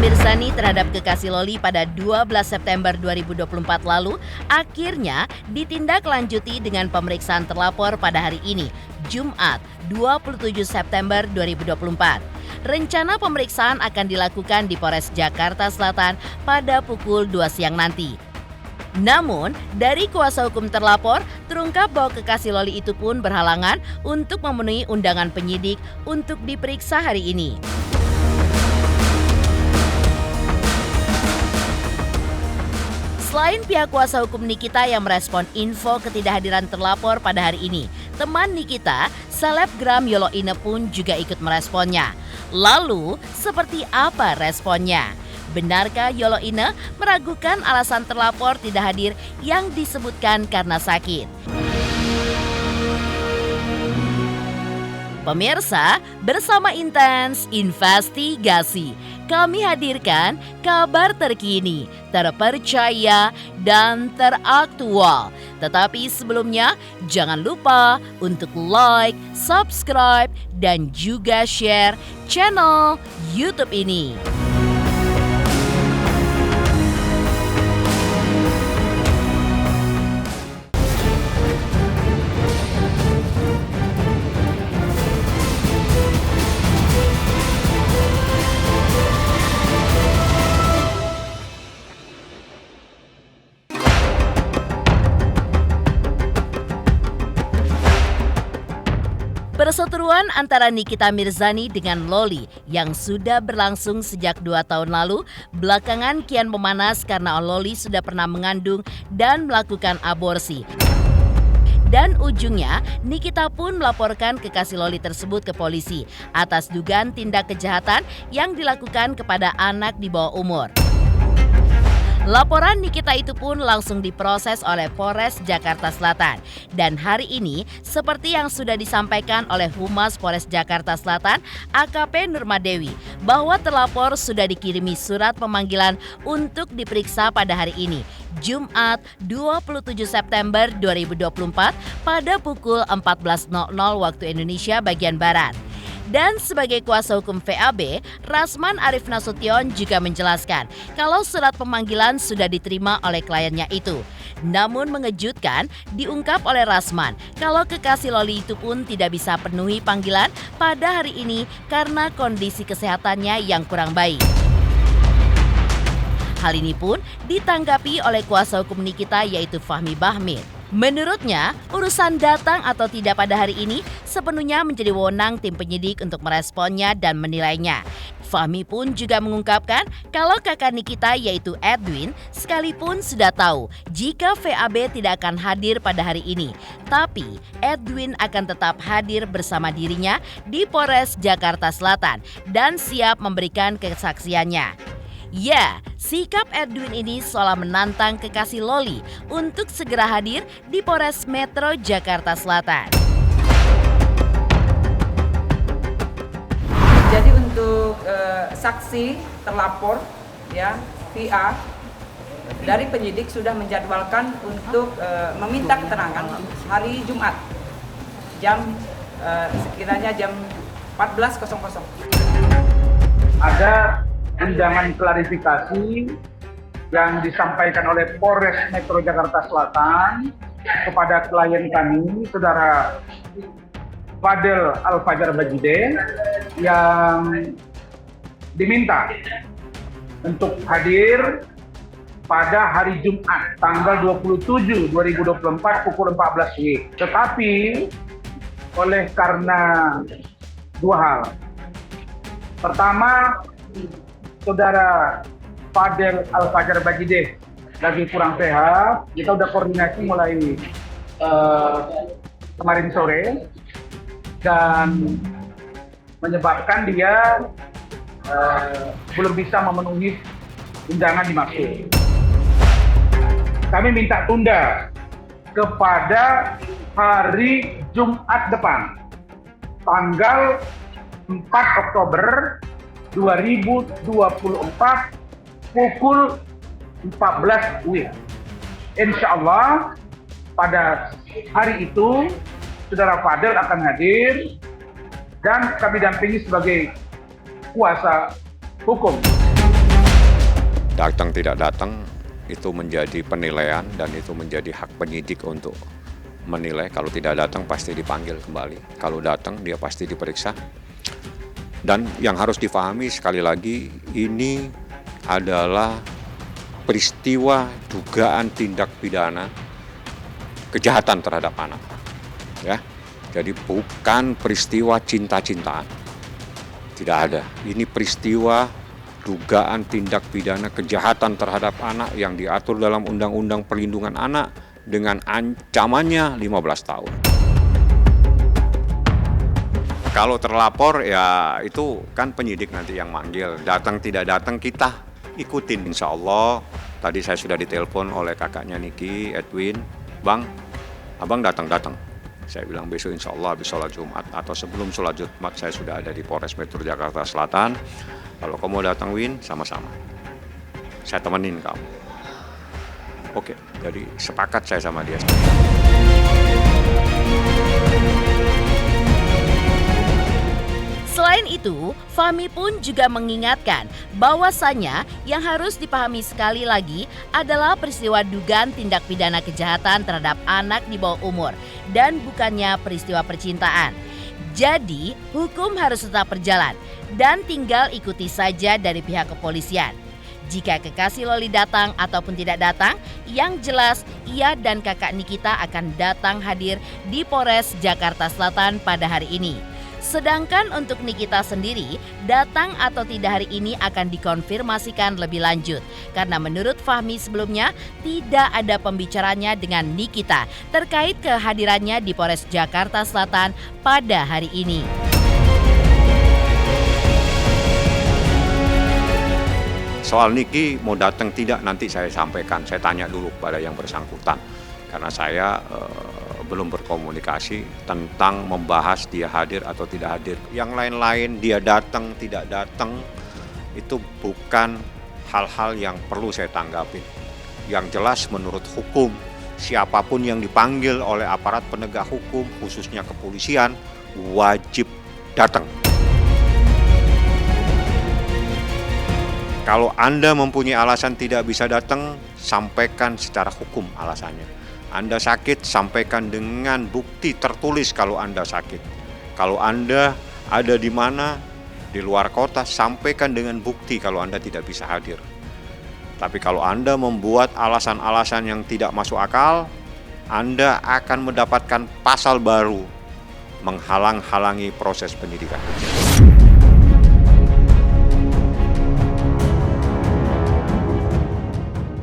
Mirzani terhadap kekasih Loli pada 12 September 2024 lalu akhirnya ditindaklanjuti dengan pemeriksaan terlapor pada hari ini, Jumat 27 September 2024. Rencana pemeriksaan akan dilakukan di Polres Jakarta Selatan pada pukul 2 siang nanti. Namun, dari kuasa hukum terlapor, terungkap bahwa kekasih Loli itu pun berhalangan untuk memenuhi undangan penyidik untuk diperiksa hari ini. Selain pihak kuasa hukum Nikita yang merespon info ketidakhadiran terlapor pada hari ini, teman Nikita, selebgram Yoloine pun juga ikut meresponnya. Lalu, seperti apa responnya? Benarkah Yoloine meragukan alasan terlapor tidak hadir yang disebutkan karena sakit? Pemirsa, bersama Intens Investigasi, kami hadirkan kabar terkini, terpercaya, dan teraktual. Tetapi sebelumnya, jangan lupa untuk like, subscribe, dan juga share channel YouTube ini. Perseteruan antara Nikita Mirzani dengan Loli yang sudah berlangsung sejak 2 tahun lalu belakangan kian memanas karena Loli sudah pernah mengandung dan melakukan aborsi. Dan ujungnya, Nikita pun melaporkan kekasih Loli tersebut ke polisi atas dugaan tindak kejahatan yang dilakukan kepada anak di bawah umur. Laporan Nikita itu pun langsung diproses oleh Polres Jakarta Selatan. Dan hari ini, seperti yang sudah disampaikan oleh Humas Polres Jakarta Selatan, AKP Nurmadewi, bahwa terlapor sudah dikirimi surat pemanggilan untuk diperiksa pada hari ini, Jumat 27 September 2024 pada pukul 14.00 waktu Indonesia bagian Barat. Dan sebagai kuasa hukum VAB, Rasman Arif Nasution juga menjelaskan kalau surat pemanggilan sudah diterima oleh kliennya itu. Namun mengejutkan, diungkap oleh Rasman kalau kekasih Loli itu pun tidak bisa penuhi panggilan pada hari ini karena kondisi kesehatannya yang kurang baik. Hal ini pun ditanggapi oleh kuasa hukum Nikita yaitu Fahmi Bahmid. Menurutnya, urusan datang atau tidak pada hari ini sepenuhnya menjadi wewenang tim penyidik untuk meresponnya dan menilainya. Fahmi pun juga mengungkapkan kalau kakak Nikita yaitu Edwin sekalipun sudah tahu jika VAB tidak akan hadir pada hari ini. Tapi Edwin akan tetap hadir bersama dirinya di Polres Jakarta Selatan dan siap memberikan kesaksiannya. Ya, sikap Edwin ini seolah menantang kekasih Loli untuk segera hadir di Polres Metro Jakarta Selatan. Jadi untuk saksi terlapor, ya, VA dari penyidik sudah menjadwalkan untuk meminta keterangan hari Jumat sekiranya jam 14.00. Ada undangan klarifikasi yang disampaikan oleh Polres Metro Jakarta Selatan kepada klien kami, Saudara Fadel Al-Fajar Bajide, yang diminta untuk hadir pada hari Jumat tanggal 27 2024 pukul 14 WIB. Tetapi oleh karena dua hal. Pertama, Saudara Fadel Al-Fajar Bajide lagi kurang sehat. Kita udah koordinasi mulai kemarin sore dan menyebabkan dia belum bisa memenuhi undangan dimaksud. Kami minta tunda kepada hari Jumat depan, tanggal 4 Oktober 2024 pukul 14 WIB. Insya Allah pada hari itu Saudara Fadel akan hadir dan kami dampingi sebagai kuasa hukum. Datang tidak datang itu menjadi penilaian dan itu menjadi hak penyidik untuk menilai. Kalau tidak datang pasti dipanggil kembali. Kalau datang dia pasti diperiksa. Dan yang harus difahami sekali lagi, ini adalah peristiwa dugaan tindak pidana kejahatan terhadap anak. Ya. Jadi bukan peristiwa cinta-cintaan. Tidak ada. Ini peristiwa dugaan tindak pidana kejahatan terhadap anak yang diatur dalam Undang-Undang Perlindungan Anak dengan ancamannya 15 tahun. Kalau terlapor ya itu kan penyidik nanti yang manggil. Datang tidak datang kita ikutin insya Allah. Tadi saya sudah ditelepon oleh kakaknya Niki, Edwin. Bang, abang datang. Saya bilang besok insya Allah habis sholat Jumat atau sebelum sholat Jumat saya sudah ada di Polres Metro Jakarta Selatan. Kalau kamu datang Win, sama-sama. Saya temenin kamu. Oke, jadi sepakat saya sama dia. Selain itu, Fahmi pun juga mengingatkan bahwasannya yang harus dipahami sekali lagi adalah peristiwa dugaan tindak pidana kejahatan terhadap anak di bawah umur dan bukannya peristiwa percintaan. Jadi, hukum harus tetap berjalan dan tinggal ikuti saja dari pihak kepolisian. Jika kekasih Loli datang ataupun tidak datang, yang jelas ia dan kakak Nikita akan datang hadir di Polres Jakarta Selatan pada hari ini. Sedangkan untuk Nikita sendiri, datang atau tidak hari ini akan dikonfirmasikan lebih lanjut. Karena menurut Fahmi sebelumnya, tidak ada pembicaranya dengan Nikita terkait kehadirannya di Polres Jakarta Selatan pada hari ini. Soal Niki mau datang tidak nanti saya sampaikan, saya tanya dulu pada yang bersangkutan. Karena saya belum berkomunikasi tentang membahas dia hadir atau tidak hadir. Yang lain-lain dia datang tidak datang itu bukan hal-hal yang perlu saya tanggapin. Yang jelas menurut hukum siapapun yang dipanggil oleh aparat penegak hukum khususnya kepolisian wajib datang. Kalau Anda mempunyai alasan tidak bisa datang, sampaikan secara hukum alasannya. Anda sakit, sampaikan dengan bukti tertulis kalau Anda sakit. Kalau Anda ada di mana, di luar kota, sampaikan dengan bukti kalau Anda tidak bisa hadir. Tapi kalau Anda membuat alasan-alasan yang tidak masuk akal, Anda akan mendapatkan pasal baru, menghalang-halangi proses penyidikan.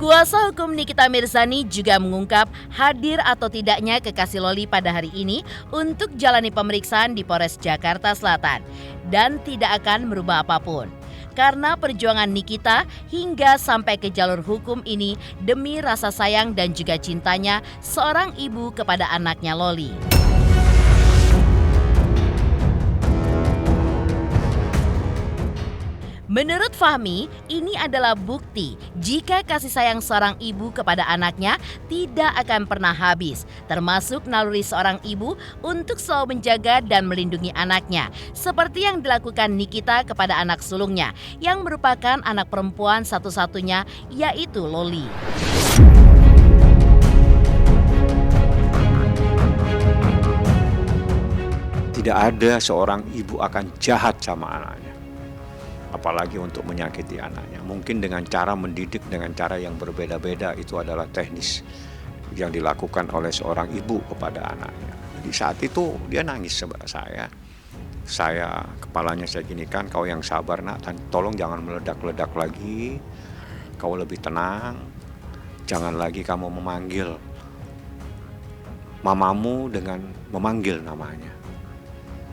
Kuasa hukum Nikita Mirzani juga mengungkap hadir atau tidaknya kekasih Loli pada hari ini untuk jalani pemeriksaan di Polres Jakarta Selatan dan tidak akan merubah apapun. Karena perjuangan Nikita hingga sampai ke jalur hukum ini demi rasa sayang dan juga cintanya seorang ibu kepada anaknya Loli. Menurut Fahmi, ini adalah bukti jika kasih sayang seorang ibu kepada anaknya tidak akan pernah habis, termasuk naluri seorang ibu untuk selalu menjaga dan melindungi anaknya, seperti yang dilakukan Nikita kepada anak sulungnya, yang merupakan anak perempuan satu-satunya, yaitu Loli. Tidak ada seorang ibu akan jahat sama anaknya. Apalagi untuk menyakiti anaknya. Mungkin dengan cara mendidik dengan cara yang berbeda-beda itu adalah teknis yang dilakukan oleh seorang ibu kepada anaknya. Jadi saat itu dia nangis sama saya. Saya kepalanya saya ginikan, kau yang sabar nak, tolong jangan meledak-ledak lagi. Kau lebih tenang. Jangan lagi kamu memanggil mamamu dengan memanggil namanya.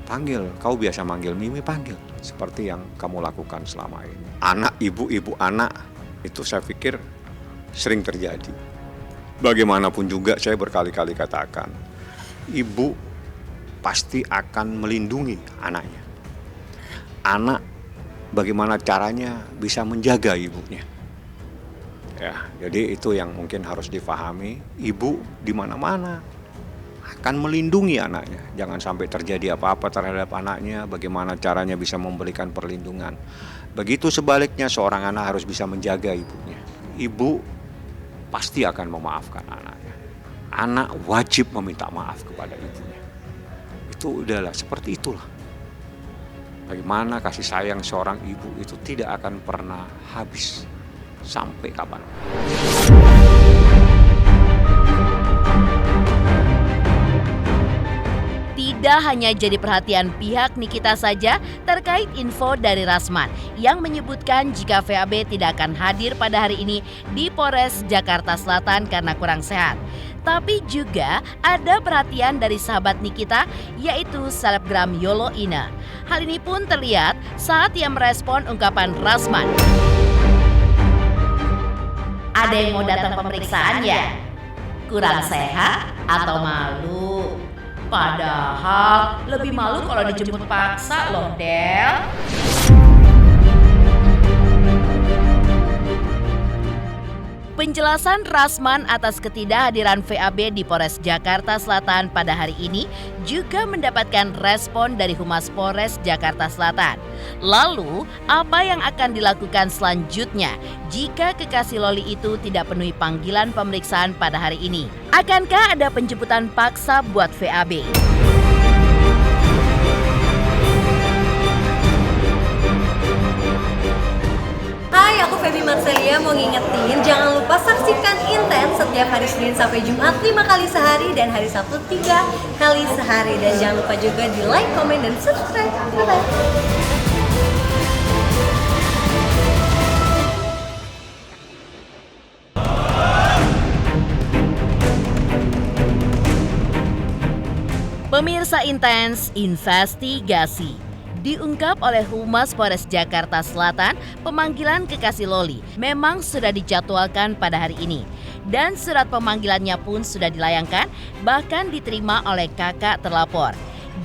Panggil, kau biasa manggil Mimi, panggil. Seperti yang kamu lakukan selama ini. Anak, ibu anak, itu saya pikir sering terjadi. Bagaimanapun juga saya berkali-kali katakan, ibu pasti akan melindungi anaknya. Anak bagaimana caranya bisa menjaga ibunya. Ya, jadi itu yang mungkin harus difahami. Ibu di mana-mana akan melindungi anaknya. Jangan sampai terjadi apa-apa terhadap anaknya, bagaimana caranya bisa memberikan perlindungan. Begitu sebaliknya, seorang anak harus bisa menjaga ibunya. Ibu pasti akan memaafkan anaknya. Anak wajib meminta maaf kepada ibunya. Itu udahlah, seperti itulah. Bagaimana kasih sayang seorang ibu itu tidak akan pernah habis sampai kapan. Tidak hanya jadi perhatian pihak Nikita saja terkait info dari Rasman yang menyebutkan jika VAB tidak akan hadir pada hari ini di Polres Jakarta Selatan karena kurang sehat. Tapi juga ada perhatian dari sahabat Nikita, yaitu selebgram Yolo Ina. Hal ini pun terlihat saat ia merespon ungkapan Rasman. Ada yang mau datang pemeriksaan ya? Kurang sehat atau malu? Padahal lebih malu kalau dijemput paksa loh, Del. Penjelasan Rasman atas ketidakhadiran VAB di Polres Jakarta Selatan pada hari ini juga mendapatkan respon dari Humas Polres Jakarta Selatan. Lalu, apa yang akan dilakukan selanjutnya jika kekasih Loli itu tidak penuhi panggilan pemeriksaan pada hari ini? Akankah ada penjemputan paksa buat VAB? Hai, aku Feby Marcelia mau ngingetin jangan lupa saksikan Intens setiap hari Senin sampai Jumat 5 kali sehari dan hari Sabtu 3 kali sehari. Dan jangan lupa juga di like, komen, dan subscribe. Bye-bye. Pemirsa Intens Investigasi. Diungkap oleh Humas Polres Jakarta Selatan, pemanggilan kekasih Loli memang sudah dijadwalkan pada hari ini. Dan surat pemanggilannya pun sudah dilayangkan, bahkan diterima oleh kakak terlapor.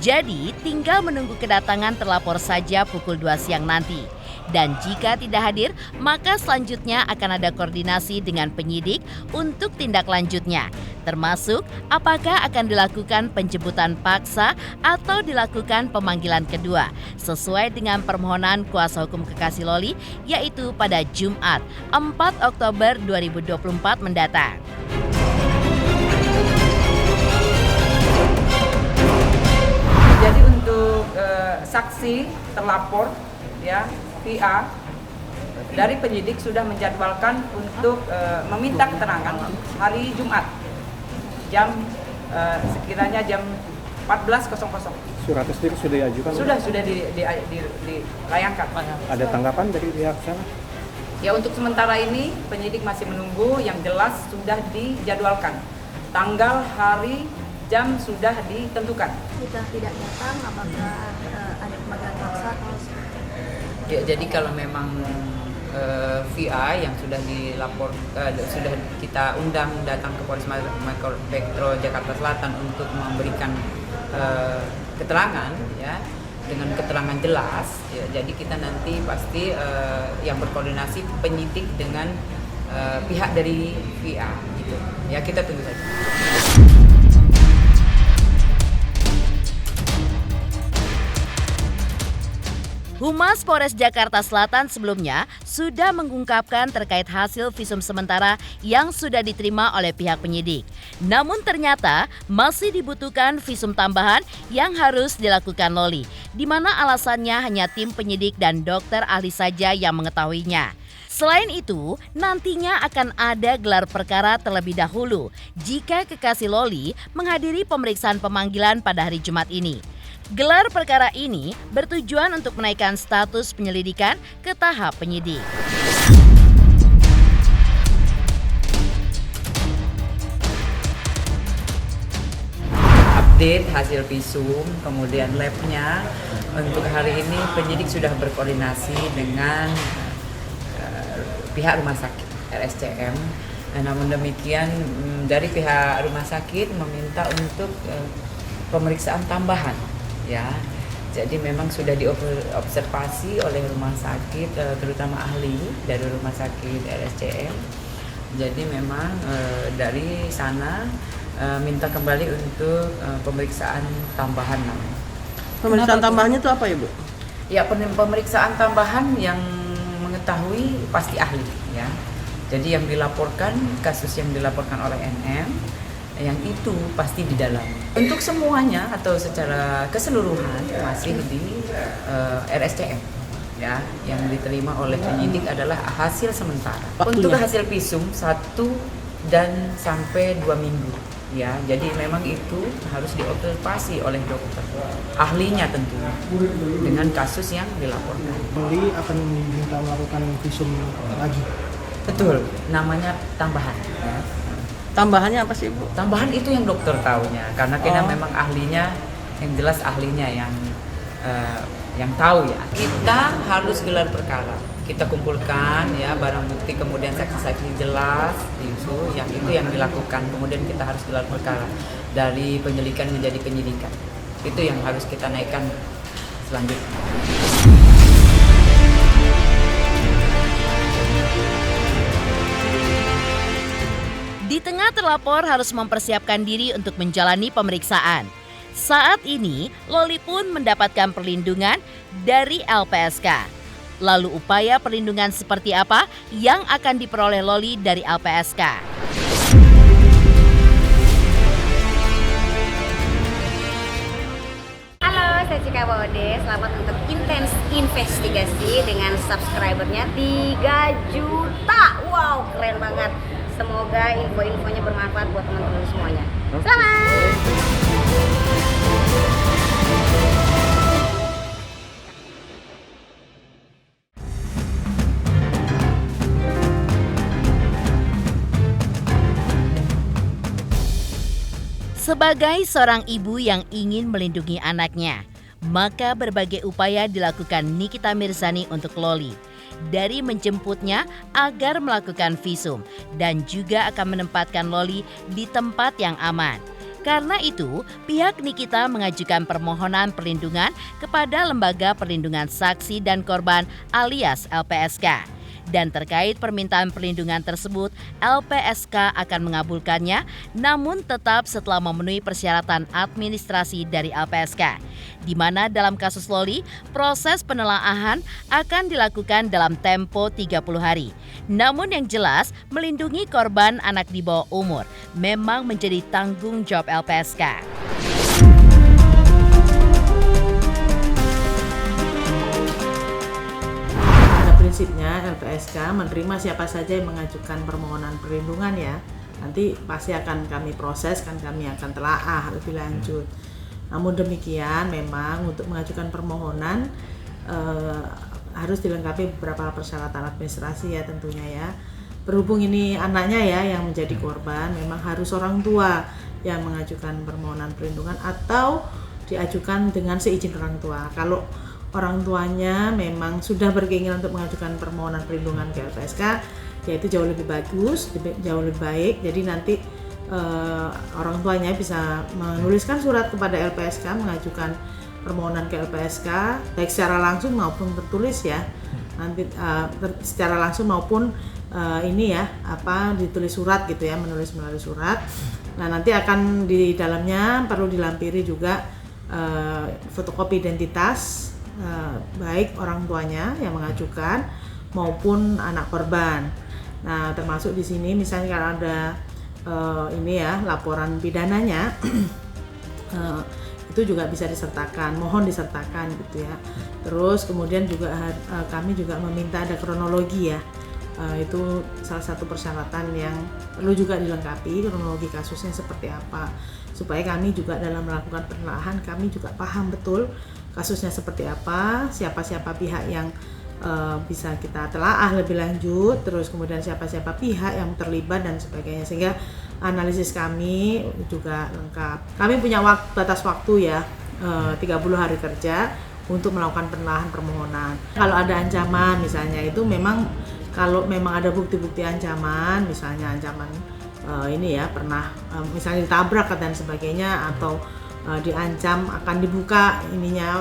Jadi tinggal menunggu kedatangan terlapor saja pukul 2 siang nanti. Dan jika tidak hadir, maka selanjutnya akan ada koordinasi dengan penyidik untuk tindak lanjutnya. Termasuk apakah akan dilakukan penjemputan paksa atau dilakukan pemanggilan kedua. Sesuai dengan permohonan kuasa hukum kekasih Loli, yaitu pada Jumat 4 Oktober 2024 mendatang. Jadi untuk saksi terlapor ya VA dari penyidik sudah menjadwalkan untuk meminta keterangan hari Jumat sekiranya jam 14.00. Surat tersebut sudah diajukan? Sudah dilayangkan. Ada tanggapan dari pihak sana? Ya, untuk sementara ini penyidik masih menunggu, yang jelas sudah dijadwalkan. Tanggal, hari, jam sudah ditentukan. Jika tidak datang, apakah ada pemanggilan paksa atau Ya, jadi kalau memang VA yang sudah sudah kita undang datang ke Polres Metro Jakarta Selatan untuk memberikan keterangan ya dengan keterangan jelas ya, jadi kita nanti pasti yang berkoordinasi penyidik dengan pihak dari VA gitu ya, kita tunggu saja. Humas Polres Jakarta Selatan sebelumnya sudah mengungkapkan terkait hasil visum sementara yang sudah diterima oleh pihak penyidik. Namun ternyata masih dibutuhkan visum tambahan yang harus dilakukan Loli, di mana alasannya hanya tim penyidik dan dokter ahli saja yang mengetahuinya. Selain itu, nantinya akan ada gelar perkara terlebih dahulu jika kekasih Loli menghadiri pemeriksaan pemanggilan pada hari Jumat ini. Gelar perkara ini bertujuan untuk menaikkan status penyelidikan ke tahap penyidik. Update hasil visum, kemudian labnya. Untuk hari ini penyidik sudah berkoordinasi dengan pihak rumah sakit RSCM. Namun demikian dari pihak rumah sakit meminta untuk pemeriksaan tambahan. Ya, jadi memang sudah diobservasi oleh rumah sakit, terutama ahli dari rumah sakit RSCM. Jadi memang dari sana minta kembali untuk pemeriksaan tambahan namanya. Pemeriksaan tambahannya itu apa ya, Bu? Ya, pemeriksaan tambahan yang mengetahui pasti ahli ya. Jadi yang dilaporkan, kasus yang dilaporkan oleh NM, yang itu pasti di dalam. Untuk semuanya atau secara keseluruhan masih di RSCM ya. Yang diterima oleh penyidik adalah hasil sementara. Waktunya? Untuk hasil visum 1 dan sampai 2 minggu. Ya, jadi memang itu harus diobservasi oleh dokter, ahlinya tentunya, dengan kasus yang dilaporkan. Loli akan diminta melakukan visum lagi. Betul, namanya tambahan. Ya. Tambahannya apa sih, Bu? Tambahan itu yang dokter tahunya, karena kita memang ahlinya, yang jelas ahlinya yang tahu ya. Kita harus gelar perkara. Kita kumpulkan ya barang bukti, kemudian saksi-saksi jelas itu yang dilakukan, kemudian kita harus gelar perkara dari penyelidikan menjadi penyidikan, itu yang harus kita naikkan selanjutnya. Di tengah terlapor harus mempersiapkan diri untuk menjalani pemeriksaan. Saat ini Loli pun mendapatkan perlindungan dari LPSK. Lalu upaya perlindungan seperti apa yang akan diperoleh Loli dari LPSK? Halo, saya Cika Bode. Selamat untuk Intens Investigasi dengan subscribernya 3 juta. Wow, keren banget. Semoga info-infonya bermanfaat buat teman-teman semuanya. Selamat! Sebagai seorang ibu yang ingin melindungi anaknya, maka berbagai upaya dilakukan Nikita Mirzani untuk Loli. Dari menjemputnya agar melakukan visum dan juga akan menempatkan Loli di tempat yang aman. Karena itu, pihak Nikita mengajukan permohonan perlindungan kepada Lembaga Perlindungan Saksi dan Korban alias LPSK. Dan terkait permintaan perlindungan tersebut, LPSK akan mengabulkannya, namun tetap setelah memenuhi persyaratan administrasi dari LPSK. Di mana dalam kasus Loli, proses penelaahan akan dilakukan dalam tempo 30 hari. Namun yang jelas, melindungi korban anak di bawah umur memang menjadi tanggung jawab LPSK. Prinsipnya LPSK menerima siapa saja yang mengajukan permohonan perlindungan ya. Nanti pasti akan kami proses, kami akan telaah lebih lanjut. Namun demikian memang untuk mengajukan permohonan harus dilengkapi beberapa persyaratan administrasi ya tentunya ya. Berhubung ini anaknya ya yang menjadi korban, memang harus orang tua yang mengajukan permohonan perlindungan atau diajukan dengan seizin orang tua. Kalau orang tuanya memang sudah berkeinginan untuk mengajukan permohonan perlindungan ke LPSK, yaitu jauh lebih bagus, jauh lebih baik. Jadi nanti orang tuanya bisa menuliskan surat kepada LPSK mengajukan permohonan ke LPSK, baik secara langsung maupun tertulis ya. Nanti secara langsung maupun ini ya ditulis surat gitu ya, menulis melalui surat. Nah nanti akan di dalamnya perlu dilampiri juga fotokopi identitas. Baik orang tuanya yang mengajukan maupun anak korban. Nah, termasuk di sini misalnya kalau ada laporan pidananya itu juga bisa disertakan, mohon disertakan gitu ya. Terus kemudian juga kami juga meminta ada kronologi ya. Itu salah satu persyaratan yang perlu juga dilengkapi, kronologi kasusnya seperti apa, supaya kami juga dalam melakukan penelaahan kami juga paham betul kasusnya seperti apa, siapa-siapa pihak yang bisa kita telaah lebih lanjut, terus kemudian siapa-siapa pihak yang terlibat dan sebagainya, sehingga analisis kami juga lengkap. Kami punya batas waktu ya 30 hari kerja untuk melakukan penelaahan permohonan. Kalau ada ancaman misalnya, itu memang kalau memang ada bukti-bukti ancaman, misalnya ancaman pernah misalnya ditabrak dan sebagainya, atau diancam akan dibuka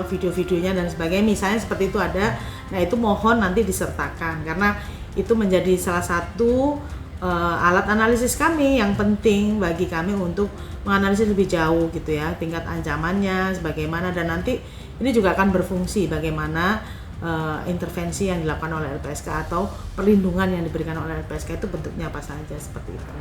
video-videonya dan sebagainya, misalnya seperti itu ada. Nah itu mohon nanti disertakan, karena itu menjadi salah satu alat analisis kami yang penting bagi kami untuk menganalisis lebih jauh gitu ya, tingkat ancamannya sebagaimana, dan nanti ini juga akan berfungsi bagaimana intervensi yang dilakukan oleh LPSK atau perlindungan yang diberikan oleh LPSK itu bentuknya apa saja, seperti itu.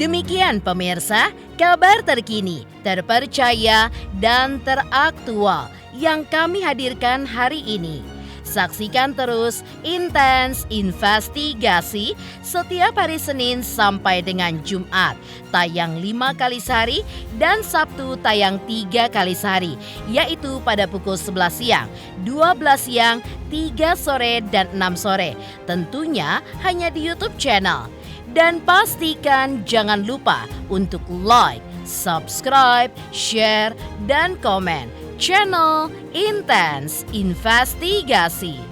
Demikian pemirsa, kabar terkini, terpercaya, dan teraktual yang kami hadirkan hari ini. Saksikan terus Intens Investigasi setiap hari Senin sampai dengan Jumat, tayang 5 kali sehari dan Sabtu tayang 3 kali sehari, yaitu pada pukul 11 siang, 12 siang, 3 sore, dan 6 sore. Tentunya hanya di YouTube channel. Dan pastikan jangan lupa untuk like, subscribe, share, dan komen channel Intens Investigasi.